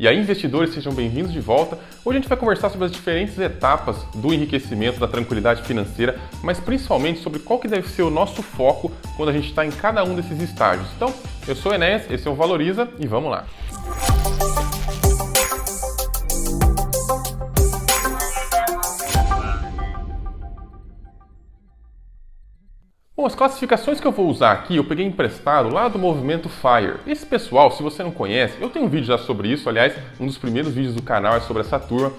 E aí, investidores, sejam bem-vindos de volta. Hoje a gente vai conversar sobre as diferentes etapas do enriquecimento, da tranquilidade financeira, mas principalmente sobre qual que deve ser o nosso foco quando a gente está em cada um desses estágios. Então, eu sou o Enéas, esse é o Valoriza e vamos lá! Bom, as classificações que eu vou usar aqui, eu peguei emprestado lá do movimento FIRE. Esse pessoal, se você não conhece, eu tenho um vídeo já sobre isso, aliás, um dos primeiros vídeos do canal é sobre essa turma.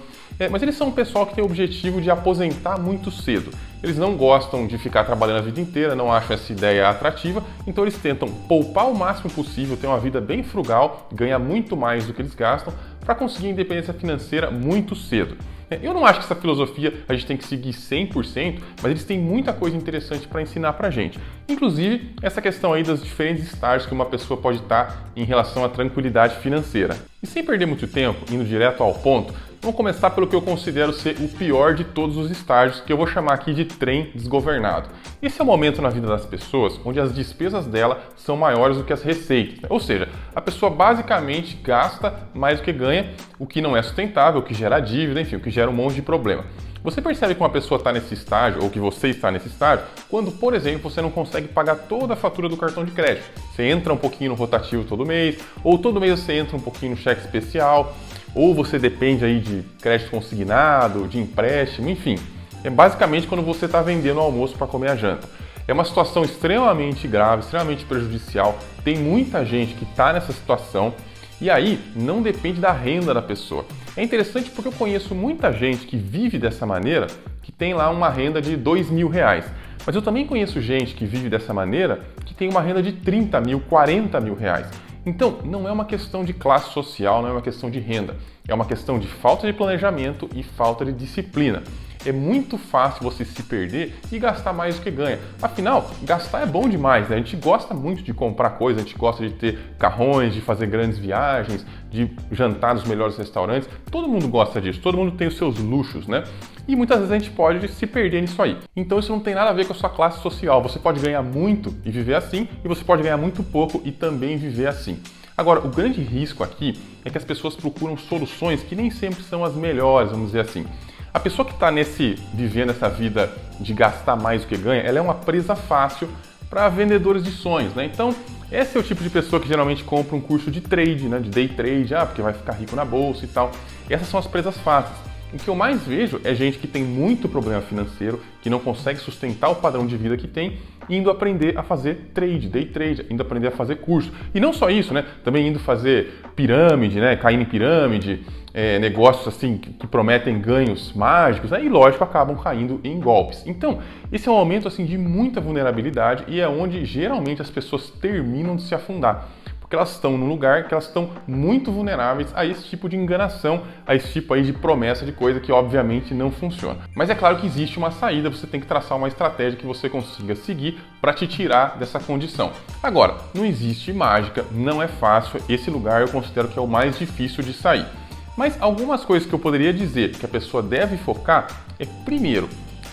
Mas eles são um pessoal que tem o objetivo de aposentar muito cedo. Eles não gostam de ficar trabalhando a vida inteira, não acham essa ideia atrativa, então eles tentam poupar o máximo possível, ter uma vida bem frugal, ganhar muito mais do que eles gastam, para conseguir independência financeira muito cedo. Eu não acho que essa filosofia a gente tem que seguir 100%, mas eles têm muita coisa interessante para ensinar para a gente. Inclusive, essa questão aí dos diferentes estágios que uma pessoa pode estar em relação à tranquilidade financeira. E sem perder muito tempo, indo direto ao ponto, vamos começar pelo que eu considero ser o pior de todos os estágios, que eu vou chamar aqui de trem desgovernado. Esse é o momento na vida das pessoas onde as despesas dela são maiores do que as receitas. Ou seja, a pessoa basicamente gasta mais do que ganha, o que não é sustentável, o que gera dívida, enfim, o que gera um monte de problema. Você percebe que uma pessoa está nesse estágio, ou que você está nesse estágio, quando, por exemplo, você não consegue pagar toda a fatura do cartão de crédito. Você entra um pouquinho no rotativo todo mês, ou todo mês você entra um pouquinho no cheque especial, ou você depende aí de crédito consignado, de empréstimo, enfim. É basicamente quando você está vendendo o almoço para comer a janta. É uma situação extremamente grave, extremamente prejudicial. Tem muita gente que está nessa situação e aí não depende da renda da pessoa. É interessante porque eu conheço muita gente que vive dessa maneira, que tem lá uma renda de R$2.000. Mas eu também conheço gente que vive dessa maneira, que tem uma renda de 30 mil, 40 mil reais. Então, não é uma questão de classe social, não é uma questão de renda. É uma questão de falta de planejamento e falta de disciplina. É muito fácil você se perder e gastar mais do que ganha. Afinal, gastar é bom demais, né? A gente gosta muito de comprar coisas, a gente gosta de ter carrões, de fazer grandes viagens, de jantar nos melhores restaurantes. Todo mundo gosta disso, todo mundo tem os seus luxos, né? E muitas vezes a gente pode se perder nisso aí. Então isso não tem nada a ver com a sua classe social. Você pode ganhar muito e viver assim, e você pode ganhar muito pouco e também viver assim. Agora, o grande risco aqui é que as pessoas procuram soluções que nem sempre são as melhores, vamos dizer assim. A pessoa que está vivendo essa vida de gastar mais do que ganha, ela é uma presa fácil para vendedores de sonhos, né? Então, esse é o tipo de pessoa que geralmente compra um curso de trade, né? De day trade, porque vai ficar rico na bolsa e tal. E essas são as presas fáceis. O que eu mais vejo é gente que tem muito problema financeiro, que não consegue sustentar o padrão de vida que tem, indo aprender a fazer trade, day trade, indo aprender a fazer curso. E não só isso, né? Também indo fazer pirâmide, né? Caindo em pirâmide, negócios assim que prometem ganhos mágicos, né? E lógico, acabam caindo em golpes. Então, esse é um momento assim de muita vulnerabilidade e é onde geralmente as pessoas terminam de se afundar. Porque elas estão num lugar que elas estão muito vulneráveis a esse tipo de enganação, a esse tipo aí de promessa de coisa que obviamente não funciona. Mas é claro que existe uma saída, você tem que traçar uma estratégia que você consiga seguir para te tirar dessa condição. Agora, não existe mágica, não é fácil, esse lugar eu considero que é o mais difícil de sair. Mas algumas coisas que eu poderia dizer que a pessoa deve focar é, primeiro,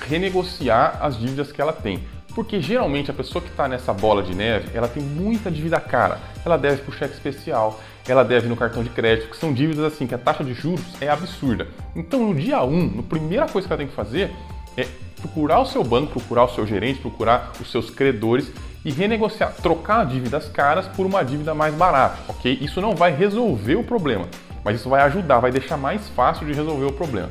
renegociar as dívidas que ela tem. Porque geralmente a pessoa que está nessa bola de neve, ela tem muita dívida cara. Ela deve por cheque especial, ela deve no cartão de crédito, que são dívidas assim que a taxa de juros é absurda. Então no dia 1, a primeira coisa que ela tem que fazer é procurar o seu banco, procurar o seu gerente, procurar os seus credores e renegociar, trocar dívidas caras por uma dívida mais barata, ok? Isso não vai resolver o problema, mas isso vai ajudar, vai deixar mais fácil de resolver o problema.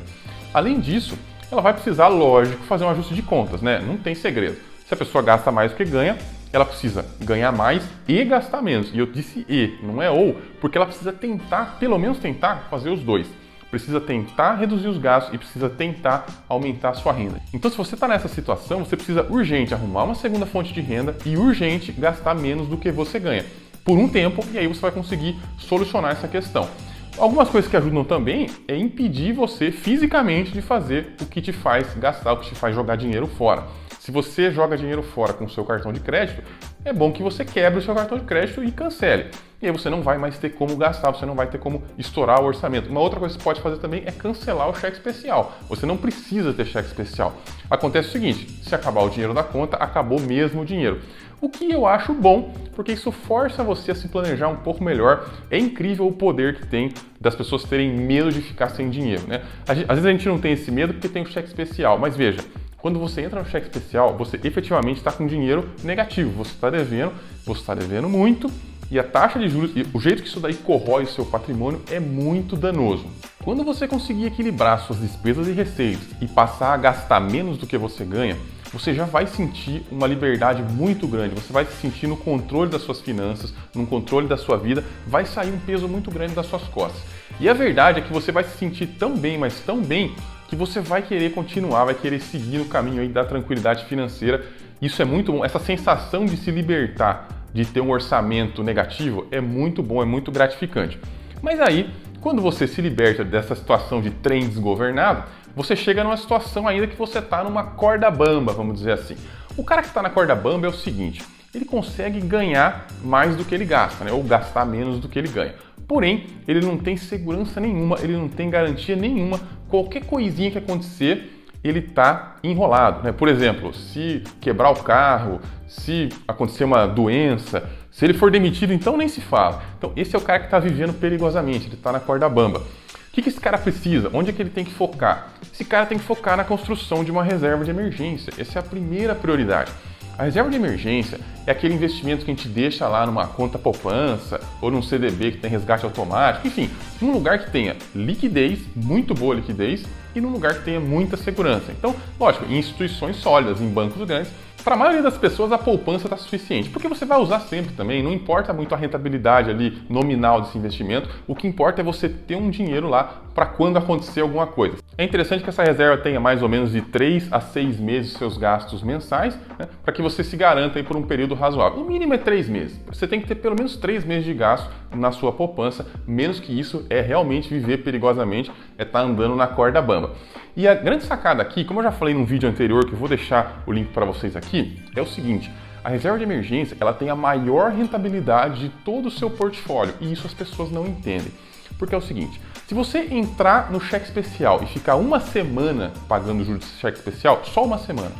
Além disso, ela vai precisar, lógico, fazer um ajuste de contas, né? Não tem segredo. Se a pessoa gasta mais do que ganha, ela precisa ganhar mais e gastar menos. E eu disse e, não é ou, porque ela precisa tentar, pelo menos tentar, fazer os dois. Precisa tentar reduzir os gastos e precisa tentar aumentar a sua renda. Então, se você está nessa situação, você precisa urgente arrumar uma segunda fonte de renda e urgente gastar menos do que você ganha. Por um tempo, e aí você vai conseguir solucionar essa questão. Algumas coisas que ajudam também é impedir você fisicamente de fazer o que te faz gastar, o que te faz jogar dinheiro fora. Se você joga dinheiro fora com o seu cartão de crédito, é bom que você quebre o seu cartão de crédito e cancele. E aí você não vai mais ter como gastar, você não vai ter como estourar o orçamento. Uma outra coisa que você pode fazer também é cancelar o cheque especial. Você não precisa ter cheque especial. Acontece o seguinte, se acabar o dinheiro da conta, acabou mesmo o dinheiro. O que eu acho bom, porque isso força você a se planejar um pouco melhor. É incrível o poder que tem das pessoas terem medo de ficar sem dinheiro, né? Às vezes a gente não tem esse medo porque tem o cheque especial, mas veja, quando você entra no cheque especial, você efetivamente está com dinheiro negativo, você está devendo muito, e a taxa de juros, e o jeito que isso daí corrói o seu patrimônio é muito danoso. Quando você conseguir equilibrar suas despesas e receitas e passar a gastar menos do que você ganha, você já vai sentir uma liberdade muito grande, você vai se sentir no controle das suas finanças, no controle da sua vida, vai sair um peso muito grande das suas costas. E a verdade é que você vai se sentir tão bem, mas tão bem, que você vai querer continuar, vai querer seguir no caminho aí da tranquilidade financeira. Isso é muito bom, essa sensação de se libertar, de ter um orçamento negativo é muito bom, é muito gratificante. Mas aí, quando você se liberta dessa situação de trem desgovernado, você chega numa situação ainda que você está numa corda bamba, vamos dizer assim. O cara que está na corda bamba é o seguinte, ele consegue ganhar mais do que ele gasta, né? Ou gastar menos do que ele ganha. Porém, ele não tem segurança nenhuma, ele não tem garantia nenhuma. Qualquer coisinha que acontecer, ele está enrolado, né? Por exemplo, se quebrar o carro, se acontecer uma doença, se ele for demitido, então nem se fala. Então esse é o cara que está vivendo perigosamente, ele está na corda bamba. O que esse cara precisa? Onde é que ele tem que focar? Esse cara tem que focar na construção de uma reserva de emergência. Essa é a primeira prioridade. A reserva de emergência é aquele investimento que a gente deixa lá numa conta poupança ou num CDB que tem resgate automático, enfim, num lugar que tenha liquidez, muito boa liquidez, e num lugar que tenha muita segurança. Então, lógico, em instituições sólidas, em bancos grandes, para a maioria das pessoas a poupança está suficiente, porque você vai usar sempre também, não importa muito a rentabilidade ali nominal desse investimento, o que importa é você ter um dinheiro lá para quando acontecer alguma coisa. É interessante que essa reserva tenha mais ou menos de 3 a 6 meses seus gastos mensais, né, para que você se garanta aí por um período razoável. O mínimo é 3 meses, você tem que ter pelo menos 3 meses de gasto na sua poupança, menos que isso é realmente viver perigosamente, é estar andando na corda bamba. E a grande sacada aqui, como eu já falei num vídeo anterior, que eu vou deixar o link para vocês aqui, é o seguinte, a reserva de emergência ela tem a maior rentabilidade de todo o seu portfólio e isso as pessoas não entendem. Porque é o seguinte, se você entrar no cheque especial e ficar uma semana pagando juros desse cheque especial, só uma semana,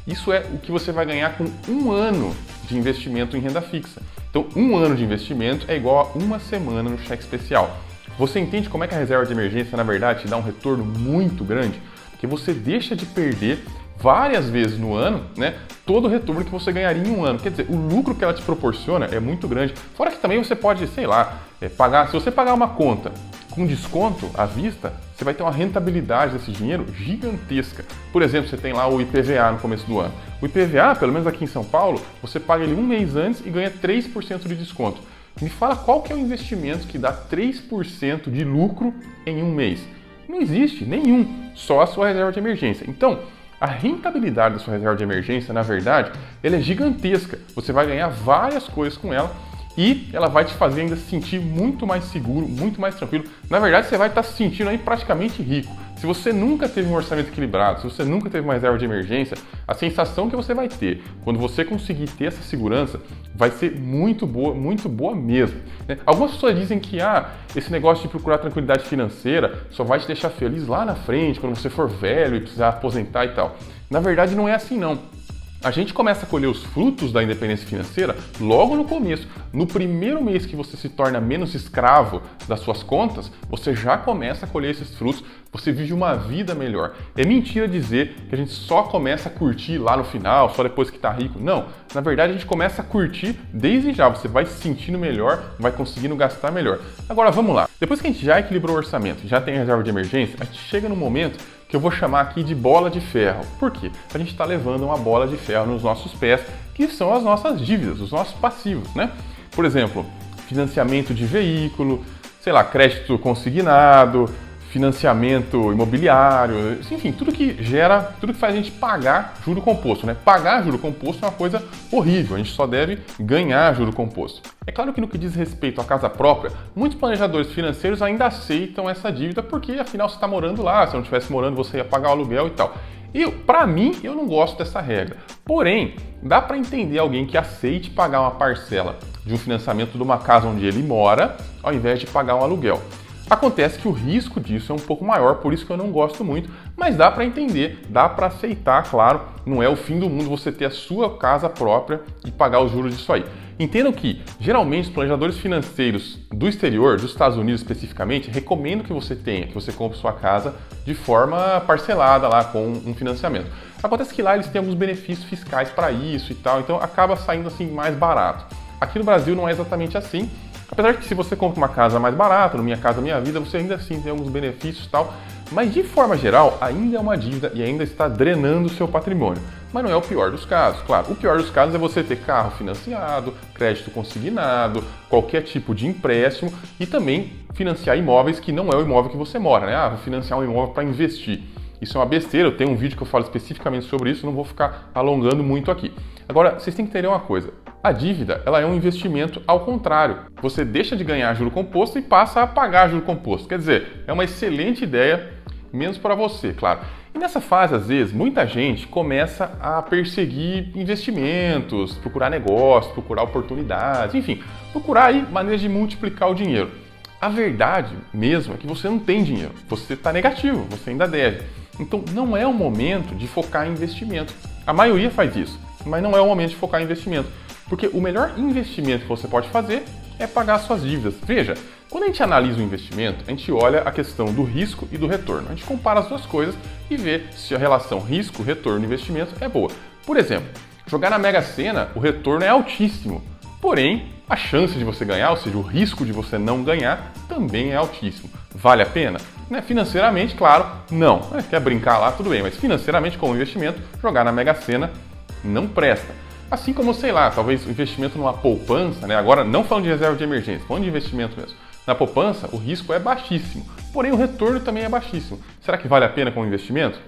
isso é o que você vai ganhar com um ano de investimento em renda fixa. Então, um ano de investimento é igual a uma semana no cheque especial. Você entende como é que a reserva de emergência, na verdade, te dá um retorno muito grande? Porque você deixa de perder várias vezes no ano, né, todo o retorno que você ganharia em um ano. Quer dizer, o lucro que ela te proporciona é muito grande. Fora que também você pode, sei lá, pagar, se você pagar uma conta com desconto à vista, você vai ter uma rentabilidade desse dinheiro gigantesca. Por exemplo, você tem lá o IPVA no começo do ano. O IPVA, pelo menos aqui em São Paulo, você paga ele um mês antes e ganha 3% de desconto. Me fala qual que é o investimento que dá 3% de lucro em um mês. Não existe nenhum, só a sua reserva de emergência. Então, a rentabilidade da sua reserva de emergência, na verdade, ela é gigantesca. Você vai ganhar várias coisas com ela e ela vai te fazer ainda se sentir muito mais seguro, muito mais tranquilo. Na verdade, você vai estar se sentindo aí praticamente rico. Se você nunca teve um orçamento equilibrado, se você nunca teve uma reserva de emergência, a sensação que você vai ter quando você conseguir ter essa segurança vai ser muito boa mesmo. Né? Algumas pessoas dizem que esse negócio de procurar tranquilidade financeira só vai te deixar feliz lá na frente, quando você for velho e precisar aposentar e tal. Na verdade, não é assim não. A gente começa a colher os frutos da independência financeira logo no começo. No primeiro mês que você se torna menos escravo das suas contas, você já começa a colher esses frutos, você vive uma vida melhor. É mentira dizer que a gente só começa a curtir lá no final, só depois que está rico. Não, na verdade a gente começa a curtir desde já. Você vai se sentindo melhor, vai conseguindo gastar melhor. Agora vamos lá. Depois que a gente já equilibrou o orçamento, já tem a reserva de emergência, a gente chega no momento que eu vou chamar aqui de bola de ferro. Por quê? A gente está levando uma bola de ferro nos nossos pés, que são as nossas dívidas, os nossos passivos, né? Por exemplo, financiamento de veículo, sei lá, crédito consignado, financiamento imobiliário, enfim, tudo que faz a gente pagar juro composto, né? Pagar juro composto é uma coisa horrível, a gente só deve ganhar juro composto. É claro que no que diz respeito à casa própria, muitos planejadores financeiros ainda aceitam essa dívida porque afinal você está morando lá, se não estivesse morando você ia pagar o aluguel e tal. Para mim, eu não gosto dessa regra. Porém, dá para entender alguém que aceite pagar uma parcela de um financiamento de uma casa onde ele mora, ao invés de pagar um aluguel. Acontece que o risco disso é um pouco maior, por isso que eu não gosto muito, mas dá para entender, dá para aceitar, claro, não é o fim do mundo você ter a sua casa própria e pagar os juros disso aí. Entendam que, geralmente, os planejadores financeiros do exterior, dos Estados Unidos especificamente, recomendam que você compre sua casa de forma parcelada lá, com um financiamento. Acontece que lá eles têm alguns benefícios fiscais para isso e tal, então acaba saindo assim mais barato. Aqui no Brasil não é exatamente assim, apesar de que se você compra uma casa mais barata, no Minha Casa Minha Vida, você ainda assim tem alguns benefícios e tal, mas de forma geral ainda é uma dívida e ainda está drenando o seu patrimônio. Mas não é o pior dos casos, claro. O pior dos casos é você ter carro financiado, crédito consignado, qualquer tipo de empréstimo e também financiar imóveis que não é o imóvel que você mora, né? Vou financiar um imóvel para investir. Isso é uma besteira, eu tenho um vídeo que eu falo especificamente sobre isso, não vou ficar alongando muito aqui. Agora, vocês têm que entender uma coisa. A dívida, ela é um investimento ao contrário. Você deixa de ganhar juro composto e passa a pagar juro composto. Quer dizer, é uma excelente ideia, menos para você, claro. E nessa fase, às vezes, muita gente começa a perseguir investimentos, procurar negócios, procurar oportunidades, enfim, procurar aí maneiras de multiplicar o dinheiro. A verdade mesmo é que você não tem dinheiro, você está negativo, você ainda deve. Então não é o momento de focar em investimento. A maioria faz isso, mas não é o momento de focar em investimento. Porque o melhor investimento que você pode fazer é pagar suas dívidas. Veja, quando a gente analisa o investimento, a gente olha a questão do risco e do retorno. A gente compara as duas coisas e vê se a relação risco, retorno e investimento é boa. Por exemplo, jogar na Mega Sena, o retorno é altíssimo. Porém, a chance de você ganhar, ou seja, o risco de você não ganhar, também é altíssimo. Vale a pena? Financeiramente, claro, não. Quer brincar lá, tudo bem, mas financeiramente, como investimento, jogar na Mega Sena não presta. Assim como, sei lá, talvez o investimento numa poupança, né? Agora não falando de reserva de emergência, falando de investimento mesmo. Na poupança, o risco é baixíssimo, porém o retorno também é baixíssimo. Será que vale a pena como investimento?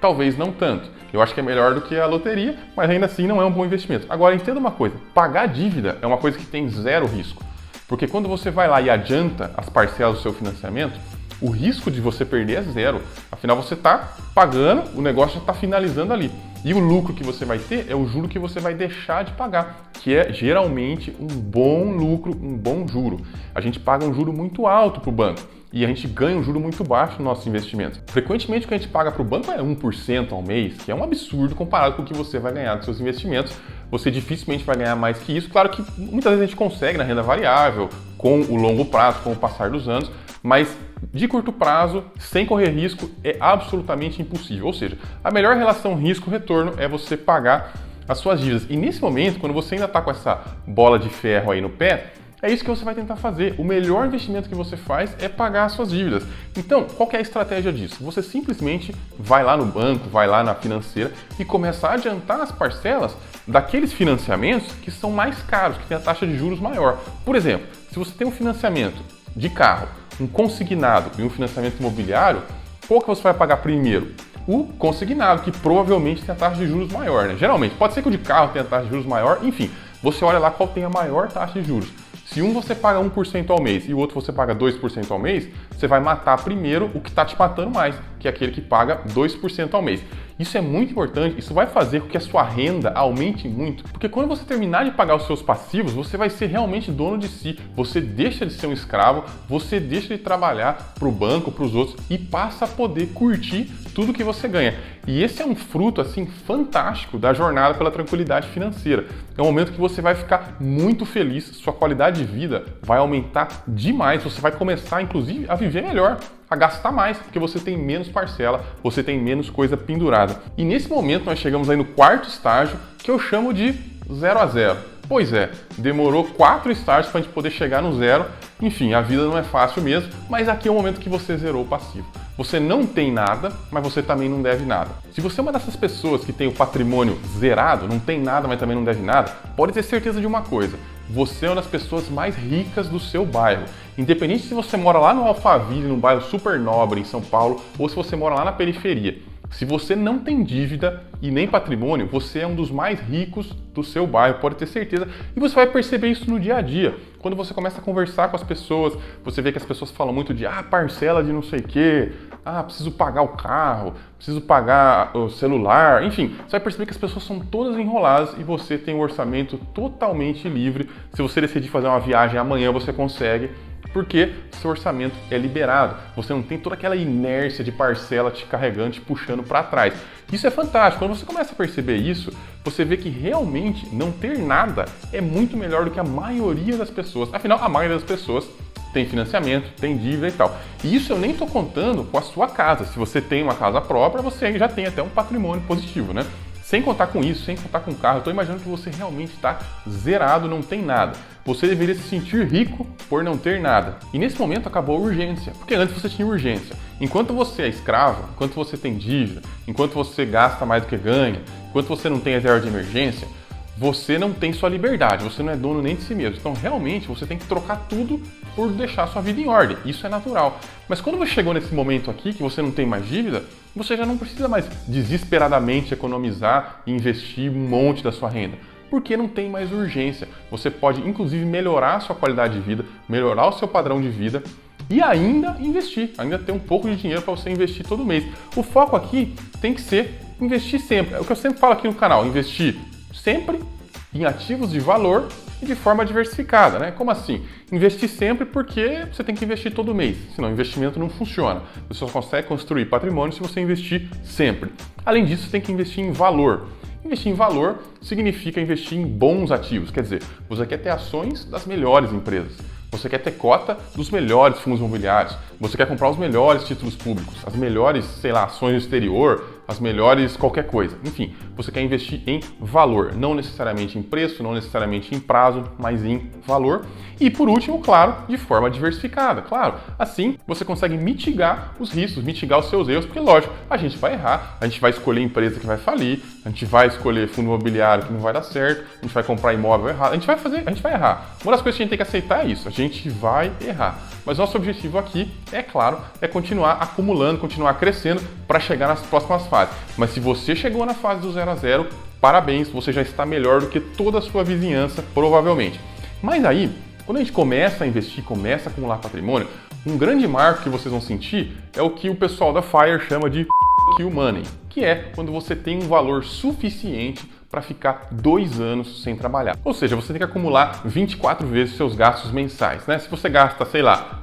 Talvez não tanto. Eu acho que é melhor do que a loteria, mas ainda assim não é um bom investimento. Agora, entenda uma coisa, pagar dívida é uma coisa que tem zero risco. Porque quando você vai lá e adianta as parcelas do seu financiamento, o risco de você perder é zero. Afinal, você está pagando, o negócio já está finalizando ali. E o lucro que você vai ter é o juro que você vai deixar de pagar, que é geralmente um bom lucro, um bom juro. A gente paga um juro muito alto para o banco e a gente ganha um juro muito baixo no nosso investimento. Frequentemente o que a gente paga para o banco é 1% ao mês, que é um absurdo comparado com o que você vai ganhar dos seus investimentos. Você dificilmente vai ganhar mais que isso. Claro que muitas vezes a gente consegue na renda variável, com o longo prazo, com o passar dos anos, mas de curto prazo, sem correr risco, é absolutamente impossível. Ou seja, a melhor relação risco-retorno é você pagar as suas dívidas. E nesse momento, quando você ainda está com essa bola de ferro aí no pé, é isso que você vai tentar fazer. O melhor investimento que você faz é pagar as suas dívidas. Então, qual que é a estratégia disso? Você simplesmente vai lá no banco, vai lá na financeira e começar a adiantar as parcelas daqueles financiamentos que são mais caros, que tem a taxa de juros maior. Por exemplo, se você tem um financiamento de carro, um consignado e um financiamento imobiliário, qual que você vai pagar primeiro? O consignado, que provavelmente tem a taxa de juros maior, né? Geralmente, pode ser que o de carro tenha a taxa de juros maior, enfim, você olha lá qual tem a maior taxa de juros. Se um você paga 1% ao mês e o outro você paga 2% ao mês, você vai matar primeiro o que está te matando mais, que é aquele que paga 2% ao mês. Isso é muito importante, isso vai fazer com que a sua renda aumente muito, porque quando você terminar de pagar os seus passivos, você vai ser realmente dono de si, você deixa de ser um escravo, você deixa de trabalhar para o banco, para os outros e passa a poder curtir tudo que você ganha. E esse é um fruto assim fantástico da jornada pela tranquilidade financeira. É um momento que você vai ficar muito feliz, sua qualidade de vida vai aumentar demais, você vai começar inclusive a viver melhor, a gastar mais, porque você tem menos parcela, você tem menos coisa pendurada. E nesse momento nós chegamos aí no quarto estágio, que eu chamo de 0 a 0. Pois é, demorou 4 estágios para a gente poder chegar no zero. Enfim, a vida não é fácil mesmo, mas aqui é o momento que você zerou o passivo. Você não tem nada, mas você também não deve nada. Se você é uma dessas pessoas que tem o patrimônio zerado, não tem nada, mas também não deve nada, pode ter certeza de uma coisa: você é uma das pessoas mais ricas do seu bairro. Independente se você mora lá no Alphaville, num bairro super nobre em São Paulo, ou se você mora lá na periferia. Se você não tem dívida e nem patrimônio, você é um dos mais ricos do seu bairro, pode ter certeza. E você vai perceber isso no dia a dia. Quando você começa a conversar com as pessoas, você vê que as pessoas falam muito de parcela de não sei o quê, preciso pagar o carro, preciso pagar o celular, enfim, você vai perceber que as pessoas são todas enroladas e você tem um orçamento totalmente livre. Se você decidir fazer uma viagem amanhã, você consegue, porque seu orçamento é liberado. Você não tem toda aquela inércia de parcela te carregando, te puxando para trás. Isso é fantástico. Quando você começa a perceber isso, você vê que realmente não ter nada é muito melhor do que a maioria das pessoas. Afinal, a maioria das pessoas tem financiamento, tem dívida e tal. E isso eu nem estou contando com a sua casa. Se você tem uma casa própria, você já tem até um patrimônio positivo, né? Sem contar com isso, sem contar com o carro, eu estou imaginando que você realmente está zerado, não tem nada. Você deveria se sentir rico por não ter nada. E nesse momento acabou a urgência, porque antes você tinha urgência. Enquanto você é escravo, enquanto você tem dívida, enquanto você gasta mais do que ganha, enquanto você não tem reserva de emergência, você não tem sua liberdade, você não é dono nem de si mesmo. Então, realmente, você tem que trocar tudo por deixar sua vida em ordem. Isso é natural. Mas quando você chegou nesse momento aqui, que você não tem mais dívida, você já não precisa mais desesperadamente economizar e investir um monte da sua renda, porque não tem mais urgência. Você pode, inclusive, melhorar a sua qualidade de vida, melhorar o seu padrão de vida e ainda investir, ainda ter um pouco de dinheiro para você investir todo mês. O foco aqui tem que ser investir sempre. É o que eu sempre falo aqui no canal, investir sempre em ativos de valor e de forma diversificada, né? Como assim? Investir sempre porque você tem que investir todo mês, senão o investimento não funciona. Você só consegue construir patrimônio se você investir sempre. Além disso, você tem que investir em valor. Investir em valor significa investir em bons ativos, quer dizer, você quer ter ações das melhores empresas. Você quer ter cota dos melhores fundos imobiliários, você quer comprar os melhores títulos públicos, as melhores, ações no exterior, as melhores qualquer coisa. Enfim, você quer investir em valor, não necessariamente em preço, não necessariamente em prazo, mas em valor. E por último, claro, de forma diversificada. Claro, assim você consegue mitigar os riscos, mitigar os seus erros, porque lógico, a gente vai errar, a gente vai escolher empresa que vai falir, a gente vai escolher fundo imobiliário que não vai dar certo, a gente vai comprar imóvel errado, a gente vai errar. Uma das coisas que a gente tem que aceitar é isso, a gente vai errar. Mas nosso objetivo aqui, é claro, é continuar acumulando, continuar crescendo para chegar nas próximas fases. Mas se você chegou na fase do 0 a 0, parabéns, você já está melhor do que toda a sua vizinhança, provavelmente. Mas aí, quando a gente começa a investir, começa a acumular patrimônio, um grande marco que vocês vão sentir é o que o pessoal da FIRE chama de kill money, que é quando você tem um valor suficiente para ficar 2 anos sem trabalhar. Ou seja, você tem que acumular 24 vezes seus gastos mensais, né? Se você gasta,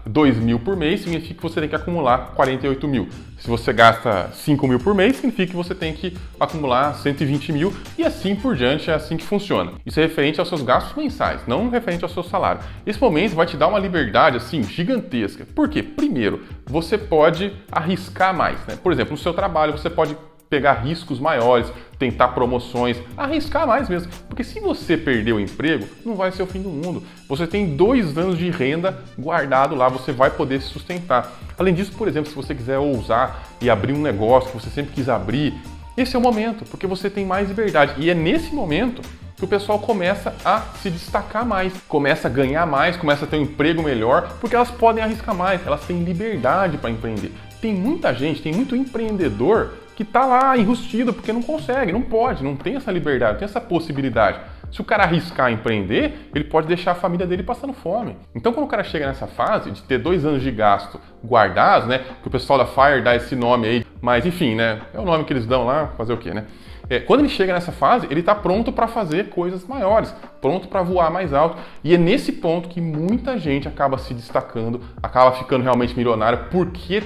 2 mil por mês, significa que você tem que acumular 48 mil. Se você gasta 5 mil por mês, significa que você tem que acumular 120 mil e assim por diante, é assim que funciona. Isso é referente aos seus gastos mensais, não referente ao seu salário. Esse momento vai te dar uma liberdade, gigantesca. Por quê? Primeiro, você pode arriscar mais, né? Por exemplo, no seu trabalho, você pode pegar riscos maiores, tentar promoções, arriscar mais mesmo. Porque se você perder o emprego, não vai ser o fim do mundo. Você tem 2 anos de renda guardado lá, você vai poder se sustentar. Além disso, por exemplo, se você quiser ousar e abrir um negócio que você sempre quis abrir, esse é o momento, porque você tem mais liberdade. E é nesse momento que o pessoal começa a se destacar mais, começa a ganhar mais, começa a ter um emprego melhor, porque elas podem arriscar mais, elas têm liberdade para empreender. Tem muita gente, tem muito empreendedor que está lá enrustido porque não consegue, não pode, não tem essa liberdade, não tem essa possibilidade. Se o cara arriscar empreender, ele pode deixar a família dele passando fome. Então, quando o cara chega nessa fase de ter 2 anos de gasto guardados, né, que o pessoal da FIRE dá esse nome aí, mas enfim, né, é o nome que eles dão lá, fazer o quê, né? Quando ele chega nessa fase, ele está pronto para fazer coisas maiores, pronto para voar mais alto. E é nesse ponto que muita gente acaba se destacando, acaba ficando realmente milionário, porque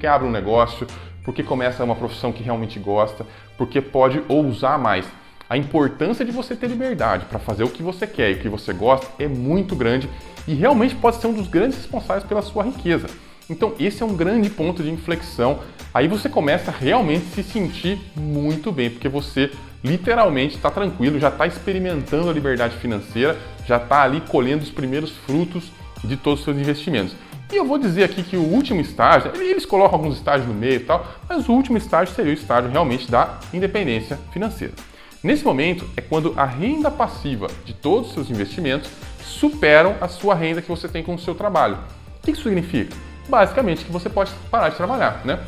abre um negócio, porque começa uma profissão que realmente gosta, porque pode ousar mais. A importância de você ter liberdade para fazer o que você quer e o que você gosta é muito grande e realmente pode ser um dos grandes responsáveis pela sua riqueza. Então esse é um grande ponto de inflexão. Aí você começa a realmente se sentir muito bem, porque você literalmente está tranquilo, já está experimentando a liberdade financeira, já está ali colhendo os primeiros frutos de todos os seus investimentos. E eu vou dizer aqui que o último estágio, eles colocam alguns estágios no meio e tal, mas o último estágio seria o estágio realmente da independência financeira. Nesse momento é quando a renda passiva de todos os seus investimentos superam a sua renda que você tem com o seu trabalho. O que isso significa? Basicamente que você pode parar de trabalhar, né?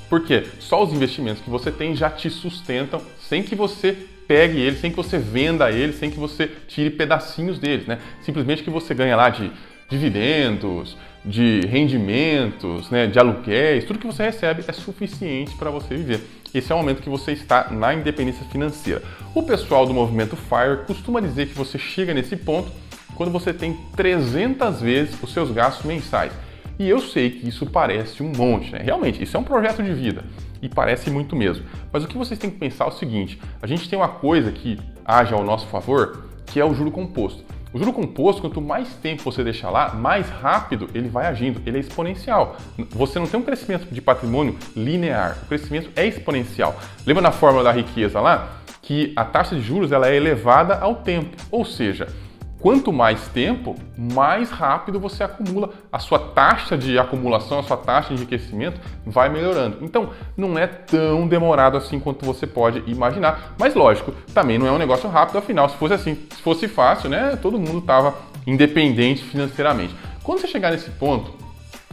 Porque só os investimentos que você tem já te sustentam sem que você pegue eles, sem que você venda eles, sem que você tire pedacinhos deles, né? Simplesmente que você ganha lá de dividendos, de rendimentos, né, de aluguéis, tudo que você recebe é suficiente para você viver. Esse é o momento que você está na independência financeira. O pessoal do movimento FIRE costuma dizer que você chega nesse ponto quando você tem 300 vezes os seus gastos mensais. E eu sei que isso parece um monte, né? Realmente, isso é um projeto de vida e parece muito mesmo. Mas o que vocês têm que pensar é o seguinte, a gente tem uma coisa que age ao nosso favor, que é o juro composto. O juro composto, quanto mais tempo você deixar lá, mais rápido ele vai agindo, ele é exponencial. Você não tem um crescimento de patrimônio linear, o crescimento é exponencial. Lembra na fórmula da riqueza lá? Que a taxa de juros ela é elevada ao tempo, ou seja, quanto mais tempo, mais rápido você acumula. A sua taxa de acumulação, a sua taxa de enriquecimento vai melhorando. Então, não é tão demorado assim quanto você pode imaginar. Mas, lógico, também não é um negócio rápido. Afinal, se fosse assim, se fosse fácil, né, todo mundo estava independente financeiramente. Quando você chegar nesse ponto,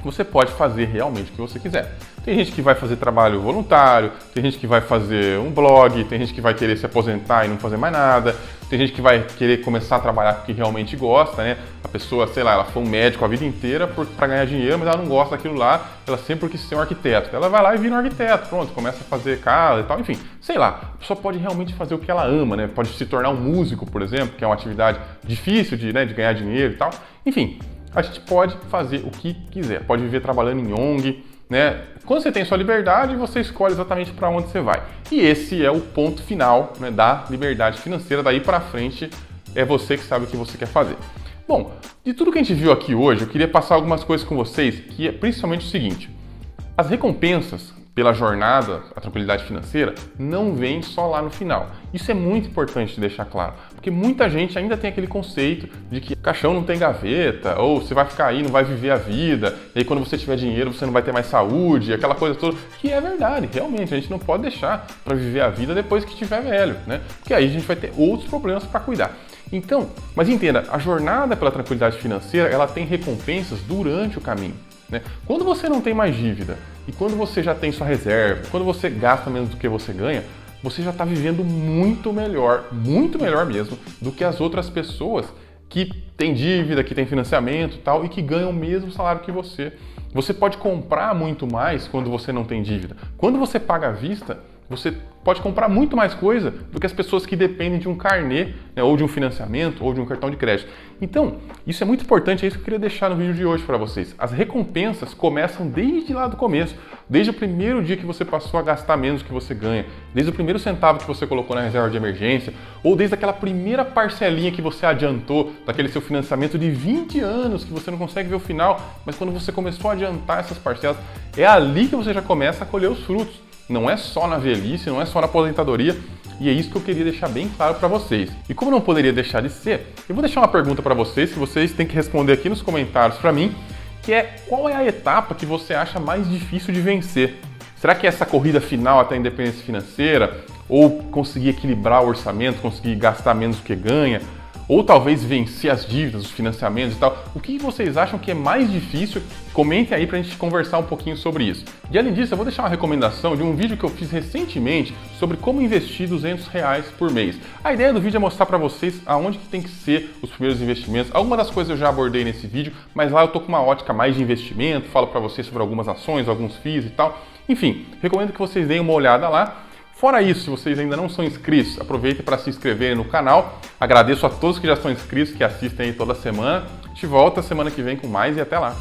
você pode fazer realmente o que você quiser. Tem gente que vai fazer trabalho voluntário, tem gente que vai fazer um blog, tem gente que vai querer se aposentar e não fazer mais nada, tem gente que vai querer começar a trabalhar porque realmente gosta, né? A pessoa, sei lá, ela foi um médico a vida inteira para ganhar dinheiro, mas ela não gosta daquilo lá, ela sempre quis ser um arquiteto. Ela vai lá e vira um arquiteto, pronto, começa a fazer casa e tal, enfim, sei lá. A pessoa pode realmente fazer o que ela ama, né? Pode se tornar um músico, por exemplo, que é uma atividade difícil de ganhar dinheiro e tal. Enfim, a gente pode fazer o que quiser, pode viver trabalhando em ONG, né? Quando você tem sua liberdade, você escolhe exatamente para onde você vai. E esse é o ponto final, né, da liberdade financeira. Daí para frente é você que sabe o que você quer fazer. Bom, de tudo que a gente viu aqui hoje, eu queria passar algumas coisas com vocês, que é principalmente o seguinte: as recompensas pela jornada, a tranquilidade financeira, não vem só lá no final. Isso é muito importante de deixar claro, porque muita gente ainda tem aquele conceito de que caixão não tem gaveta, ou você vai ficar aí, não vai viver a vida, e aí quando você tiver dinheiro você não vai ter mais saúde, aquela coisa toda, que é verdade, realmente, a gente não pode deixar para viver a vida depois que estiver velho, né? Porque aí a gente vai ter outros problemas para cuidar. Então, mas entenda, a jornada pela tranquilidade financeira, ela tem recompensas durante o caminho. Né? Quando você não tem mais dívida e quando você já tem sua reserva, quando você gasta menos do que você ganha, você já está vivendo muito melhor mesmo, do que as outras pessoas que têm dívida, que têm financiamento e tal, e que ganham o mesmo salário que você. Você pode comprar muito mais quando você não tem dívida. Quando você paga à vista, você pode comprar muito mais coisa do que as pessoas que dependem de um carnê, né, ou de um financiamento, ou de um cartão de crédito. Então, isso é muito importante, é isso que eu queria deixar no vídeo de hoje para vocês. As recompensas começam desde lá do começo, desde o primeiro dia que você passou a gastar menos do que você ganha, desde o primeiro centavo que você colocou na reserva de emergência, ou desde aquela primeira parcelinha que você adiantou daquele seu financiamento de 20 anos que você não consegue ver o final, mas quando você começou a adiantar essas parcelas, é ali que você já começa a colher os frutos. Não é só na velhice, não é só na aposentadoria, e é isso que eu queria deixar bem claro para vocês. E como não poderia deixar de ser, eu vou deixar uma pergunta para vocês, que vocês têm que responder aqui nos comentários para mim, que é: qual é a etapa que você acha mais difícil de vencer? Será que é essa corrida final até a independência financeira? Ou conseguir equilibrar o orçamento, conseguir gastar menos do que ganha? Ou talvez vencer as dívidas, os financiamentos e tal. O que vocês acham que é mais difícil? Comentem aí pra gente conversar um pouquinho sobre isso. E além disso, eu vou deixar uma recomendação de um vídeo que eu fiz recentemente sobre como investir R$200 por mês. A ideia do vídeo é mostrar pra vocês aonde que tem que ser os primeiros investimentos. Algumas das coisas eu já abordei nesse vídeo, mas lá eu tô com uma ótica mais de investimento, falo pra vocês sobre algumas ações, alguns FIIs e tal. Enfim, recomendo que vocês deem uma olhada lá. Fora isso, se vocês ainda não são inscritos, aproveitem para se inscreverem no canal. Agradeço a todos que já são inscritos, que assistem aí toda semana. A gente volta semana que vem com mais e até lá!